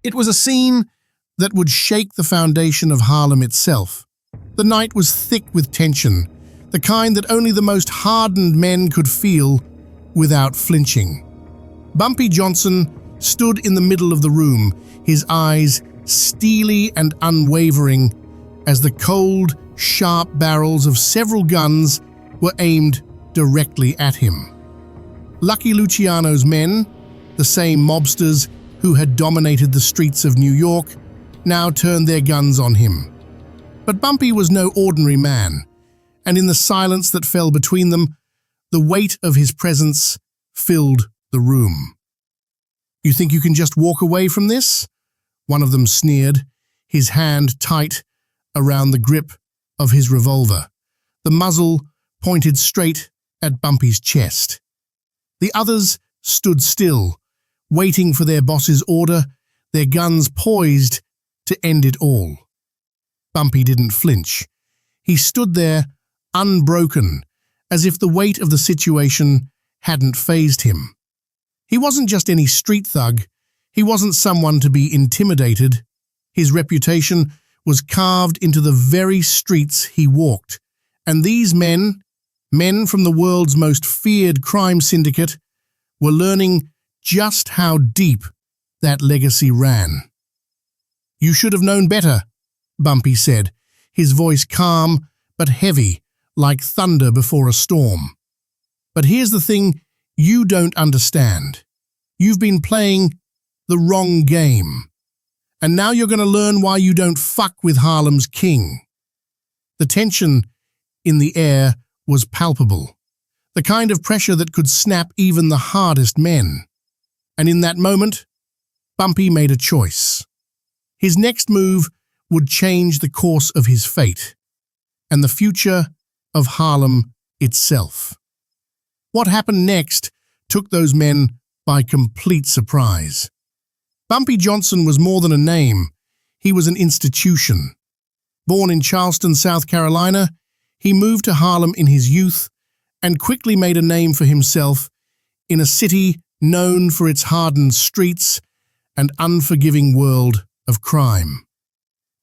It was a scene that would shake the foundation of Harlem itself. The night was thick with tension, the kind that only the most hardened men could feel without flinching. Bumpy Johnson stood in the middle of the room, his eyes steely and unwavering as the cold, sharp barrels of several guns were aimed directly at him. Lucky Luciano's men, the same mobsters who had dominated the streets of New York, now turned their guns on him. But Bumpy was no ordinary man, and in the silence that fell between them, the weight of his presence filled the room. "You think you can just walk away from this?" one of them sneered, his hand tight around the grip of his revolver, the muzzle pointed straight at Bumpy's chest. The others stood still, waiting for their boss's order, their guns poised to end it all. Bumpy didn't flinch. He stood there, unbroken, as if the weight of the situation hadn't fazed him. He wasn't just any street thug. He wasn't someone to be intimidated. His reputation was carved into the very streets he walked. And these men from the world's most feared crime syndicate, were learning just how deep that legacy ran. "You should have known better," Bumpy said, his voice calm but heavy, like thunder before a storm. "But here's the thing you don't understand. You've been playing the wrong game. And now you're going to learn why you don't fuck with Harlem's king." The tension in the air was palpable, the kind of pressure that could snap even the hardest men. And in that moment, Bumpy made a choice. His next move would change the course of his fate, and the future of Harlem itself. What happened next took those men by complete surprise. Bumpy Johnson was more than a name. He was an institution. Born in Charleston, South Carolina, he moved to Harlem in his youth and quickly made a name for himself in a city known for its hardened streets and unforgiving world of crime.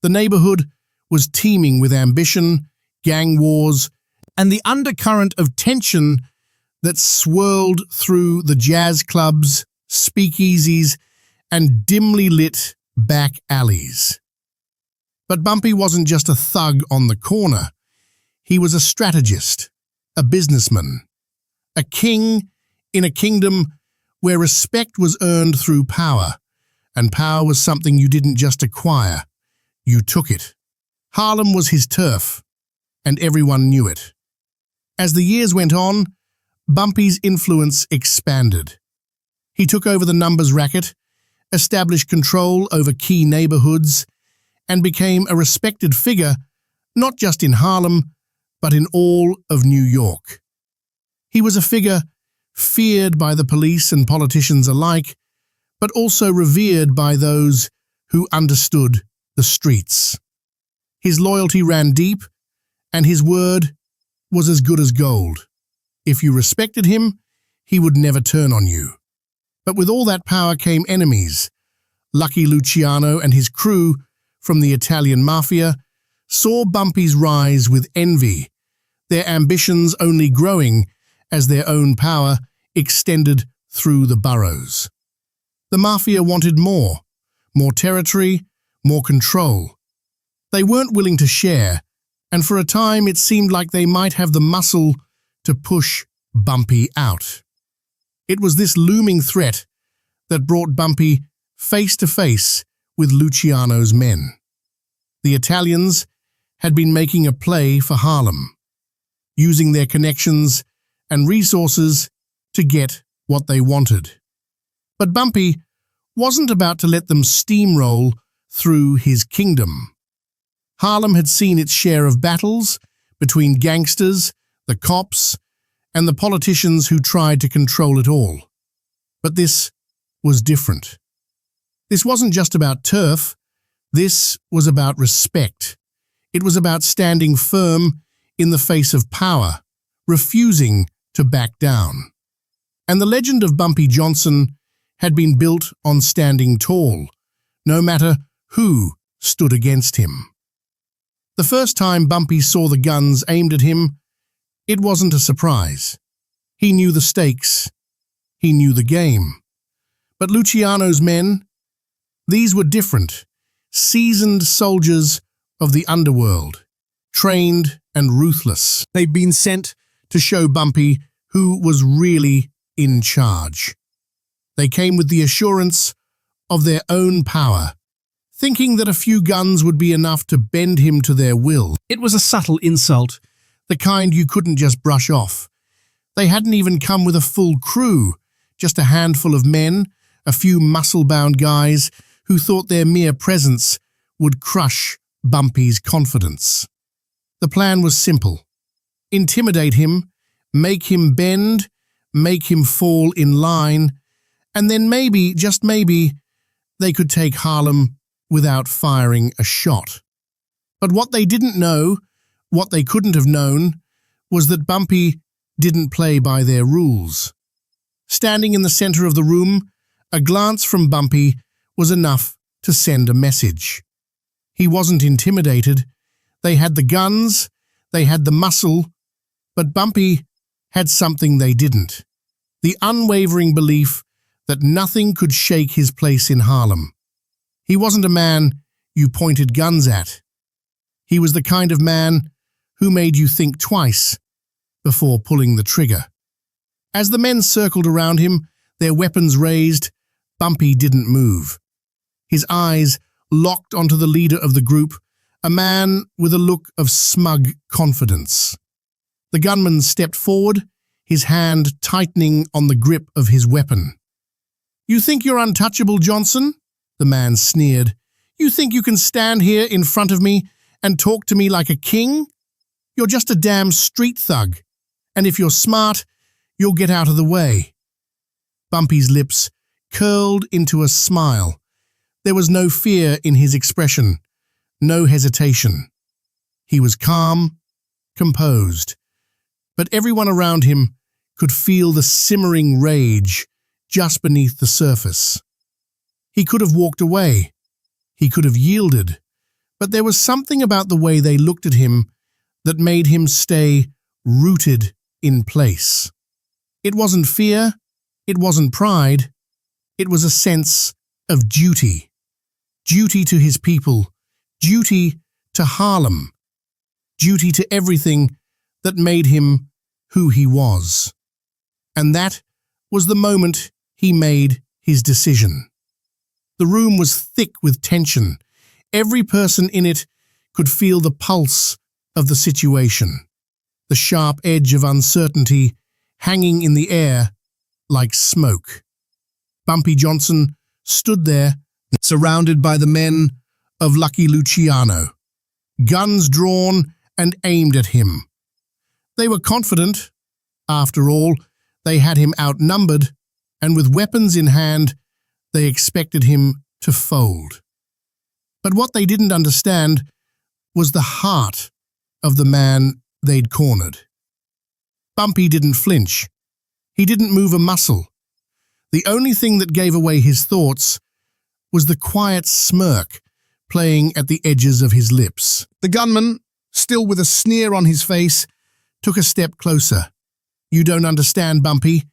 The neighborhood was teeming with ambition, gang wars, and the undercurrent of tension that swirled through the jazz clubs, speakeasies, and dimly lit back alleys. But Bumpy wasn't just a thug on the corner. He was a strategist, a businessman, a king in a kingdom where respect was earned through power, and power was something you didn't just acquire, you took it. Harlem was his turf, and everyone knew it. As the years went on, Bumpy's influence expanded. He took over the numbers racket, established control over key neighborhoods, and became a respected figure not just in Harlem, but in all of New York. He was a figure feared by the police and politicians alike, but also revered by those who understood the streets. His loyalty ran deep, and his word was as good as gold. If you respected him, he would never turn on you. But with all that power came enemies. Lucky Luciano and his crew from the Italian Mafia saw Bumpy's rise with envy, their ambitions only growing as their own power extended through the boroughs. The Mafia wanted more territory, more control. They weren't willing to share, and for a time it seemed like they might have the muscle to push Bumpy out. It was this looming threat that brought Bumpy face to face with Luciano's men. The Italians had been making a play for Harlem, using their connections and resources to get what they wanted. But Bumpy wasn't about to let them steamroll through his kingdom. Harlem had seen its share of battles between gangsters, the cops, and the politicians who tried to control it all. But this was different. This wasn't just about turf. This was about respect. It was about standing firm in the face of power, refusing to back down. And the legend of Bumpy Johnson had been built on standing tall, no matter who stood against him. The first time Bumpy saw the guns aimed at him, it wasn't a surprise. He knew the stakes. He knew the game. But Luciano's men, these were different, seasoned soldiers of the underworld, trained and ruthless. They'd been sent to show Bumpy who was really in charge. They came with the assurance of their own power, thinking that a few guns would be enough to bend him to their will. It was a subtle insult, the kind you couldn't just brush off. They hadn't even come with a full crew, just a handful of men, a few muscle-bound guys who thought their mere presence would crush Bumpy's confidence. The plan was simple. Intimidate him, make him bend, make him fall in line, and then maybe, just maybe, they could take Harlem without firing a shot. But what they didn't know, what they couldn't have known, was that Bumpy didn't play by their rules. Standing in the center of the room, a glance from Bumpy was enough to send a message. He wasn't intimidated. They had the guns, they had the muscle, but Bumpy had something they didn't. The unwavering belief that nothing could shake his place in Harlem. He wasn't a man you pointed guns at. He was the kind of man who made you think twice before pulling the trigger. As the men circled around him, their weapons raised, Bumpy didn't move. His eyes locked onto the leader of the group, a man with a look of smug confidence. The gunman stepped forward, his hand tightening on the grip of his weapon. "You think you're untouchable, Johnson?" the man sneered. "You think you can stand here in front of me and talk to me like a king? You're just a damn street thug, and if you're smart, you'll get out of the way." Bumpy's lips curled into a smile. There was no fear in his expression, no hesitation. He was calm, composed, but everyone around him could feel the simmering rage just beneath the surface. He could have walked away. He could have yielded, but there was something about the way they looked at him that made him stay rooted in place. It wasn't fear, it wasn't pride, it was a sense of duty. Duty to his people, duty to Harlem, duty to everything that made him who he was. And that was the moment he made his decision. The room was thick with tension. Every person in it could feel the pulse of the situation, the sharp edge of uncertainty hanging in the air like smoke. Bumpy Johnson stood there, surrounded by the men of Lucky Luciano, guns drawn and aimed at him. They were confident. After all, they had him outnumbered, and with weapons in hand, they expected him to fold. But what they didn't understand was the heart of the man they'd cornered. Bumpy didn't flinch. He didn't move a muscle. The only thing that gave away his thoughts was the quiet smirk playing at the edges of his lips. The gunman, still with a sneer on his face, took a step closer. "You don't understand, Bumpy.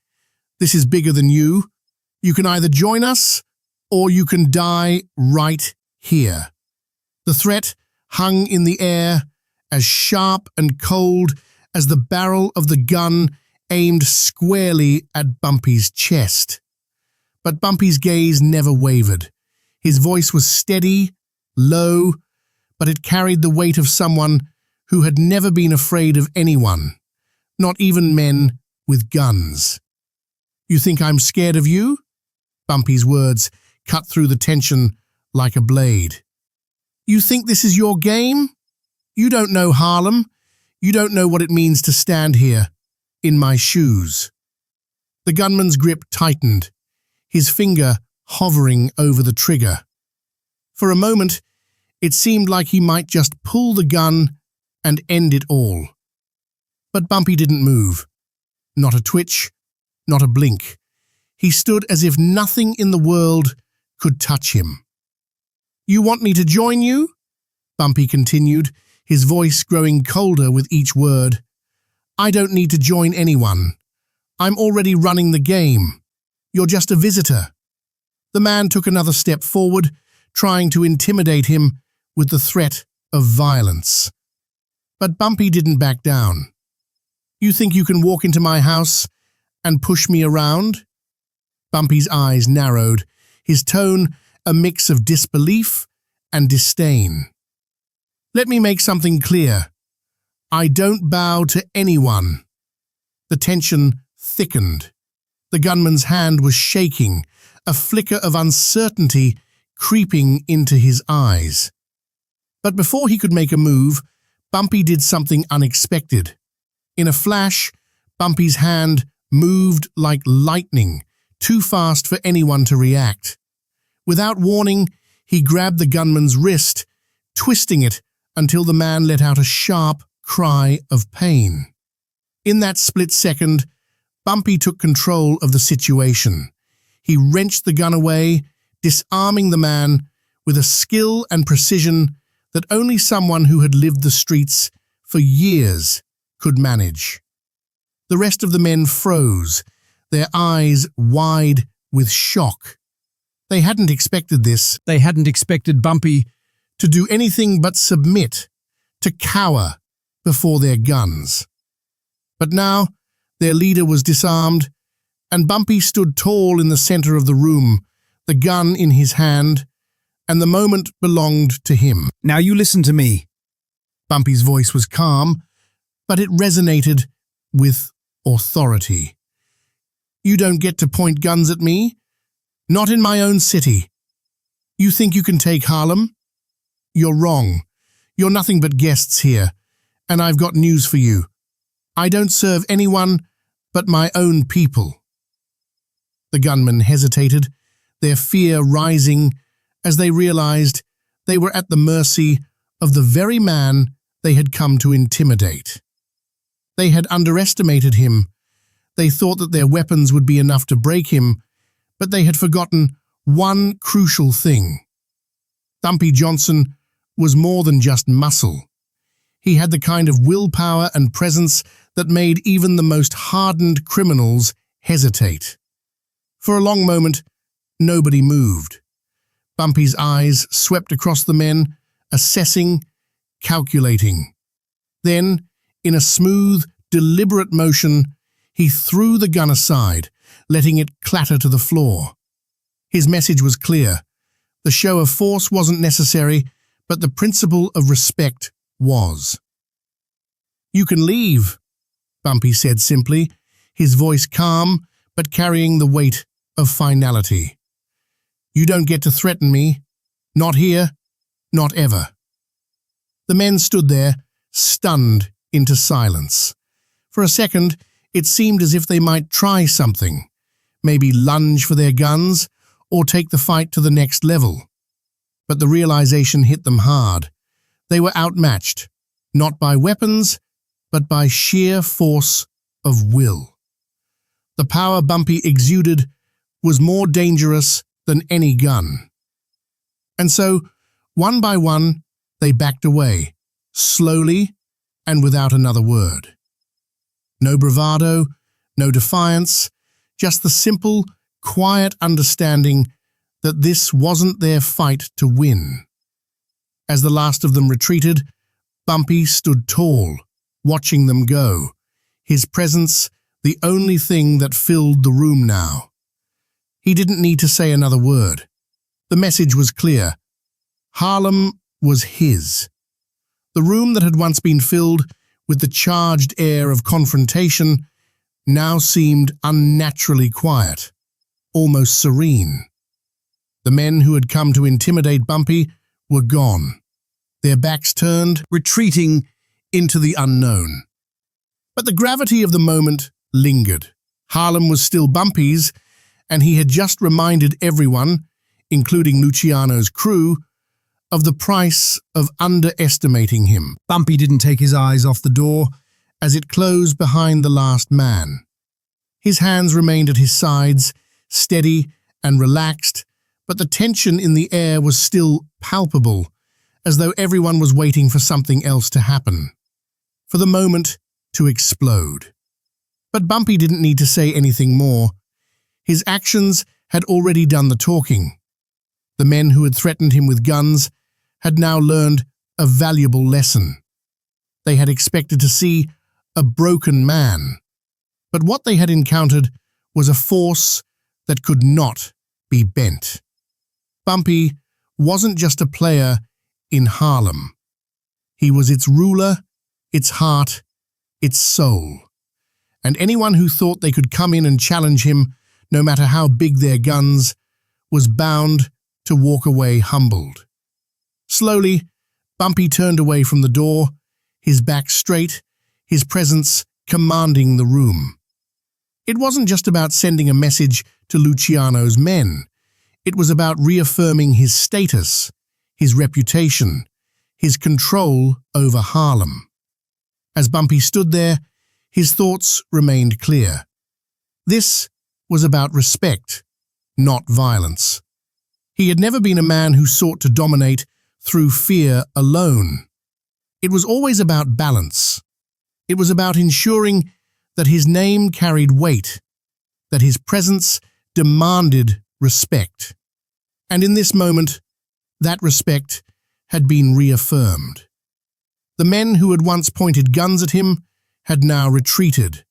This is bigger than you. You can either join us, or you can die right here." The threat hung in the air, as sharp and cold as the barrel of the gun aimed squarely at Bumpy's chest. But Bumpy's gaze never wavered. His voice was steady, low, but it carried the weight of someone who had never been afraid of anyone, not even men with guns. "You think I'm scared of you?" Bumpy's words cut through the tension like a blade. "You think this is your game? You don't know Harlem. You don't know what it means to stand here, in my shoes." The gunman's grip tightened, his finger hovering over the trigger. For a moment, it seemed like he might just pull the gun and end it all. But Bumpy didn't move. Not a twitch, not a blink. He stood as if nothing in the world could touch him. You want me to join you? Bumpy continued, his voice growing colder with each word. I don't need to join anyone. I'm already running the game. You're just a visitor. The man took another step forward, trying to intimidate him with the threat of violence. But Bumpy didn't back down. You think you can walk into my house and push me around? Bumpy's eyes narrowed, his tone a mix of disbelief and disdain. Let me make something clear. I don't bow to anyone. The tension thickened. The gunman's hand was shaking, a flicker of uncertainty creeping into his eyes. But before he could make a move, Bumpy did something unexpected. In a flash, Bumpy's hand moved like lightning, too fast for anyone to react. Without warning, he grabbed the gunman's wrist, twisting it until the man let out a sharp cry of pain. In that split second, Bumpy took control of the situation. He wrenched the gun away, disarming the man with a skill and precision that only someone who had lived the streets for years could manage. The rest of the men froze, their eyes wide with shock. They hadn't expected this. They hadn't expected Bumpy to do anything but submit, to cower before their guns. But now, their leader was disarmed, and Bumpy stood tall in the center of the room, the gun in his hand, and the moment belonged to him. Now you listen to me. Bumpy's voice was calm, but it resonated with authority. You don't get to point guns at me. Not in my own city. You think you can take Harlem? You're wrong. You're nothing but guests here, and I've got news for you. I don't serve anyone but my own people. The gunmen hesitated, their fear rising as they realized they were at the mercy of the very man they had come to intimidate. They had underestimated him. They thought that their weapons would be enough to break him, but they had forgotten one crucial thing. Bumpy Johnson was more than just muscle. He had the kind of willpower and presence that made even the most hardened criminals hesitate. For a long moment, nobody moved. Bumpy's eyes swept across the men, assessing, calculating. Then, in a smooth, deliberate motion, he threw the gun aside, letting it clatter to the floor. His message was clear. The show of force wasn't necessary, but the principle of respect was. You can leave, Bumpy said simply, his voice calm but carrying the weight of finality. You don't get to threaten me. Not here, not ever. The men stood there, stunned into silence. For a second, it seemed as if they might try something, maybe lunge for their guns or take the fight to the next level. But the realization hit them hard. They were outmatched, not by weapons, but by sheer force of will. The power Bumpy exuded was more dangerous than any gun. And so, one by one, they backed away, slowly and without another word. No bravado, no defiance, just the simple, quiet understanding that this wasn't their fight to win. As the last of them retreated, Bumpy stood tall, watching them go, his presence the only thing that filled the room now. He didn't need to say another word. The message was clear. Harlem was his. The room that had once been filled with the charged air of confrontation now seemed unnaturally quiet, almost serene. The men who had come to intimidate Bumpy were gone, their backs turned, retreating into the unknown. But the gravity of the moment lingered. Harlem was still Bumpy's, and he had just reminded everyone, including Luciano's crew, of the price of underestimating him. Bumpy didn't take his eyes off the door as it closed behind the last man. His hands remained at his sides, steady and relaxed, but the tension in the air was still palpable, as though everyone was waiting for something else to happen, for the moment to explode. But Bumpy didn't need to say anything more. His actions had already done the talking. The men who had threatened him with guns had now learned a valuable lesson. They had expected to see a broken man, but what they had encountered was a force that could not be bent. Bumpy wasn't just a player in Harlem. He was its ruler, its heart, its soul. And anyone who thought they could come in and challenge him, no matter how big their guns, was bound to walk away humbled. Slowly, Bumpy turned away from the door, his back straight, his presence commanding the room. It wasn't just about sending a message to Luciano's men. It was about reaffirming his status, his reputation, his control over Harlem. As Bumpy stood there, his thoughts remained clear. This was about respect, not violence. He had never been a man who sought to dominate through fear alone. It was always about balance. It was about ensuring that his name carried weight, that his presence demanded respect. And in this moment, that respect had been reaffirmed. The men who had once pointed guns at him had now retreated,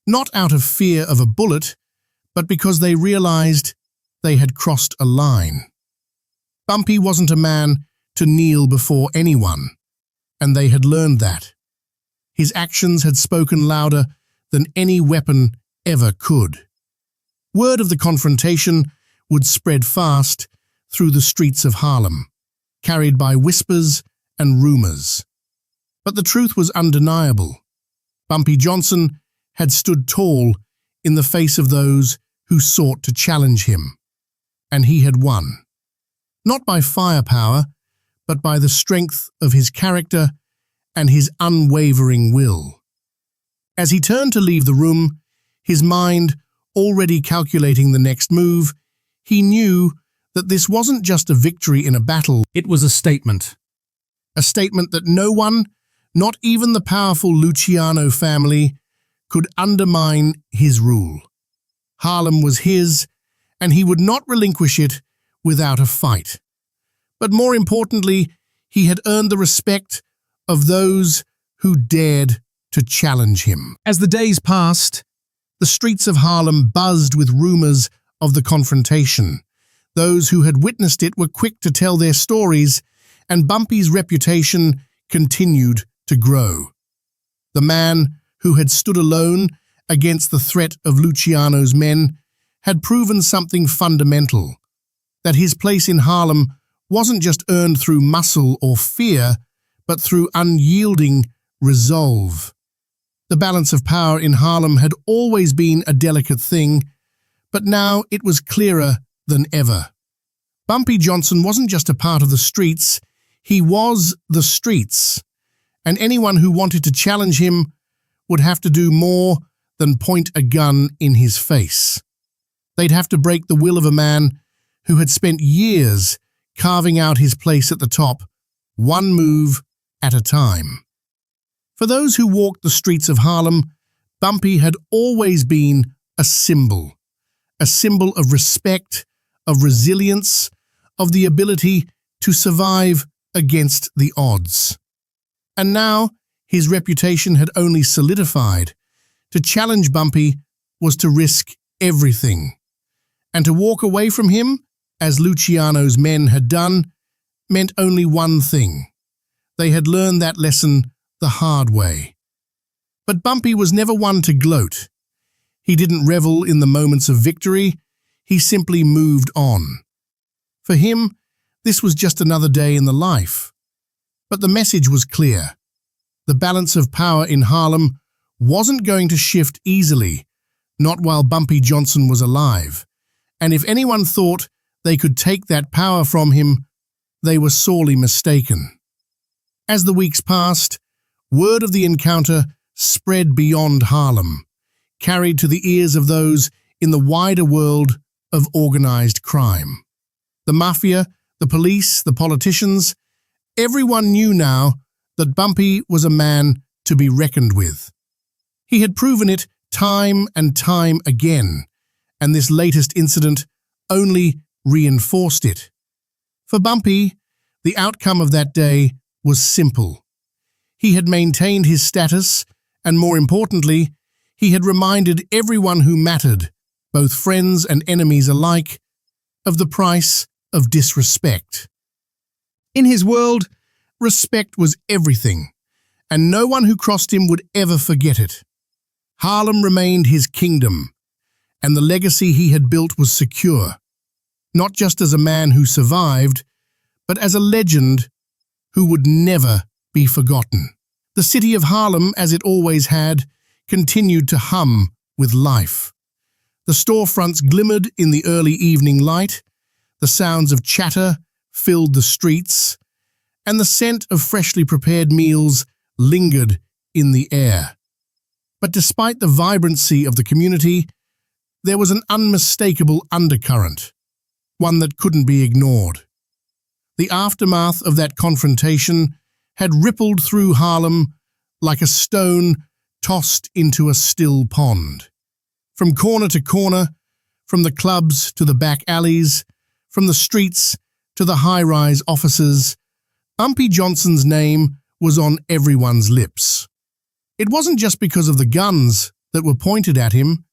not out of fear of a bullet, but because they realized they had crossed a line. Bumpy wasn't a man to kneel before anyone, and they had learned that. His actions had spoken louder than any weapon ever could. Word of the confrontation would spread fast through the streets of Harlem, carried by whispers and rumors. But the truth was undeniable. Bumpy Johnson had stood tall in the face of those who sought to challenge him, and he had won. Not by firepower, but by the strength of his character and his unwavering will. As he turned to leave the room, his mind already calculating the next move, he knew that this wasn't just a victory in a battle, it was a statement. A statement that no one, not even the powerful Luciano family, could undermine his rule. Harlem was his, and he would not relinquish it without a fight. But more importantly, he had earned the respect of those who dared to challenge him. As the days passed, the streets of Harlem buzzed with rumors of the confrontation. Those who had witnessed it were quick to tell their stories, and Bumpy's reputation continued to grow. The man who had stood alone against the threat of Luciano's men had proven something fundamental, that his place in Harlem wasn't just earned through muscle or fear, but through unyielding resolve. The balance of power in Harlem had always been a delicate thing, but now it was clearer than ever. Bumpy Johnson wasn't just a part of the streets, he was the streets, and anyone who wanted to challenge him would have to do more than point a gun in his face. They'd have to break the will of a man who had spent years carving out his place at the top, one move at a time. For those who walked the streets of Harlem, Bumpy had always been a symbol of respect, of resilience, of the ability to survive against the odds. And now his reputation had only solidified. To challenge Bumpy was to risk everything. And to walk away from him, as Luciano's men had done, meant only one thing. They had learned that lesson the hard way. But Bumpy was never one to gloat. He didn't revel in the moments of victory, he simply moved on. For him, this was just another day in the life. But the message was clear. The balance of power in Harlem wasn't going to shift easily, not while Bumpy Johnson was alive. And if anyone thought they could take that power from him, they were sorely mistaken. As the weeks passed, word of the encounter spread beyond Harlem, carried to the ears of those in the wider world of organized crime. The mafia, the police, the politicians, everyone knew now that Bumpy was a man to be reckoned with. He had proven it time and time again, and this latest incident only reinforced it. For Bumpy, the outcome of that day was simple. He had maintained his status, and more importantly, he had reminded everyone who mattered, both friends and enemies alike, of the price of disrespect. In his world, respect was everything, and no one who crossed him would ever forget it. Harlem remained his kingdom, and the legacy he had built was secure, not just as a man who survived, but as a legend who would never be forgotten. The city of Harlem, as it always had, continued to hum with life. The storefronts glimmered in the early evening light, the sounds of chatter filled the streets, and the scent of freshly prepared meals lingered in the air. But despite the vibrancy of the community, there was an unmistakable undercurrent, one that couldn't be ignored. The aftermath of that confrontation had rippled through Harlem like a stone tossed into a still pond. From corner to corner, from the clubs to the back alleys, from the streets to the high-rise offices, Bumpy Johnson's name was on everyone's lips. It wasn't just because of the guns that were pointed at him,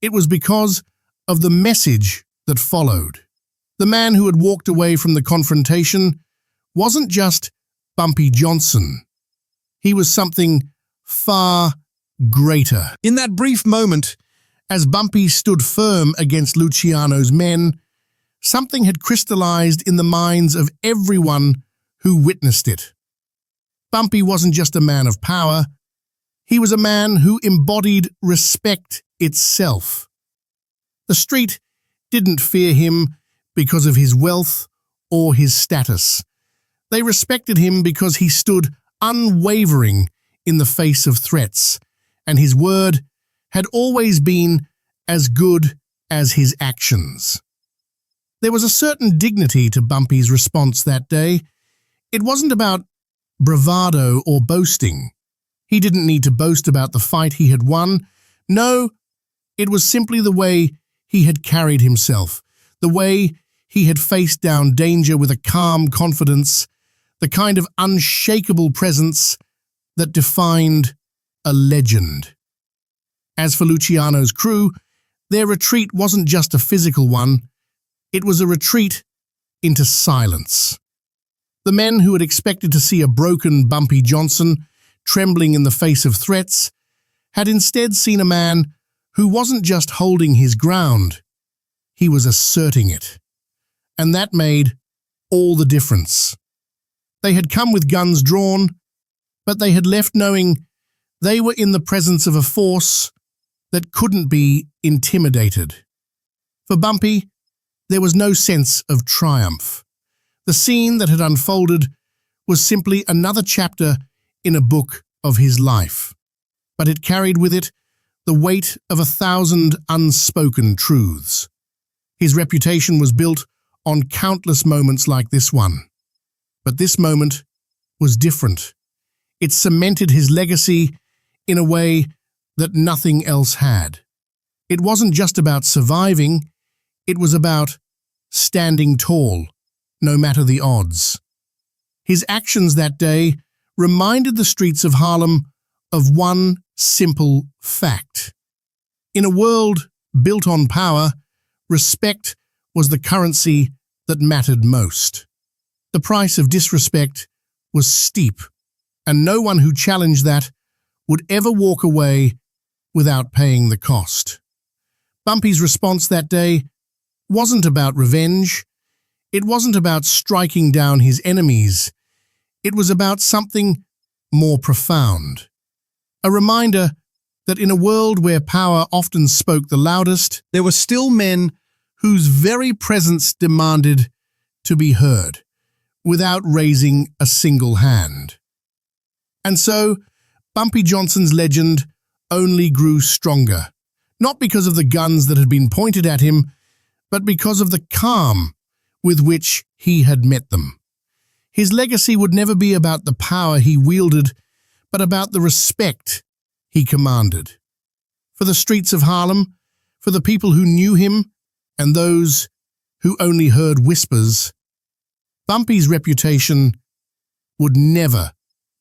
it was because of the message that followed. The man who had walked away from the confrontation wasn't just Bumpy Johnson. He was something far greater. In that brief moment, as Bumpy stood firm against Luciano's men, something had crystallized in the minds of everyone who witnessed it. Bumpy wasn't just a man of power, he was a man who embodied respect itself. The street didn't fear him because of his wealth or his status. They respected him because he stood unwavering in the face of threats, and his word had always been as good as his actions. There was a certain dignity to Bumpy's response that day. It wasn't about bravado or boasting. He didn't need to boast about the fight he had won. No, it was simply the way he had carried himself, the way he had faced down danger with a calm confidence, the kind of unshakable presence that defined a legend. As for Luciano's crew, their retreat wasn't just a physical one, it was a retreat into silence. The men who had expected to see a broken Bumpy Johnson, trembling in the face of threats, had instead seen a man who wasn't just holding his ground, he was asserting it. And that made all the difference. They had come with guns drawn, but they had left knowing they were in the presence of a force that couldn't be intimidated. For Bumpy, there was no sense of triumph. The scene that had unfolded was simply another chapter in a book of his life, but it carried with it the weight of 1,000 unspoken truths. His reputation was built on countless moments like this one. But this moment was different. It cemented his legacy in a way that nothing else had. It wasn't just about surviving, it was about standing tall, no matter the odds. His actions that day reminded the streets of Harlem of one simple fact. In a world built on power, respect was the currency that mattered most. The price of disrespect was steep, and no one who challenged that would ever walk away without paying the cost. Bumpy's response that day wasn't about revenge. It wasn't about striking down his enemies. It was about something more profound. A reminder that in a world where power often spoke the loudest, there were still men whose very presence demanded to be heard, without raising a single hand. And so, Bumpy Johnson's legend only grew stronger, not because of the guns that had been pointed at him, but because of the calm with which he had met them. His legacy would never be about the power he wielded, but about the respect he commanded. For the streets of Harlem, for the people who knew him, and those who only heard whispers, Bumpy's reputation would never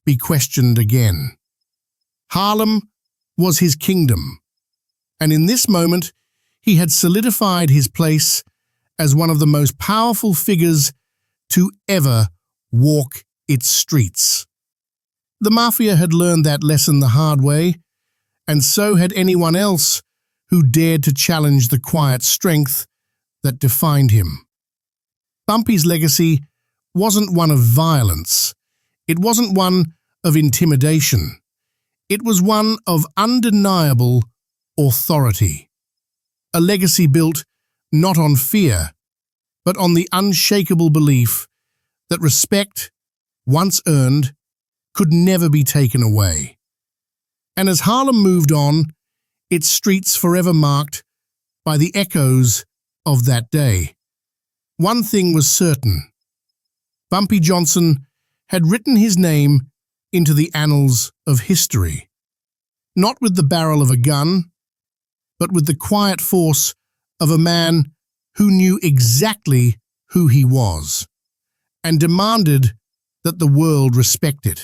be questioned again. Harlem was his kingdom, and in this moment he had solidified his place as one of the most powerful figures to ever walk its streets. The Mafia had learned that lesson the hard way, and so had anyone else who dared to challenge the quiet strength that defined him. Bumpy's legacy wasn't one of violence. It wasn't one of intimidation. It was one of undeniable authority. A legacy built not on fear, but on the unshakable belief that respect, once earned, could never be taken away. And as Harlem moved on, its streets forever marked by the echoes of that day. One thing was certain. Bumpy Johnson had written his name into the annals of history, not with the barrel of a gun, but with the quiet force of a man who knew exactly who he was and demanded that the world respect it.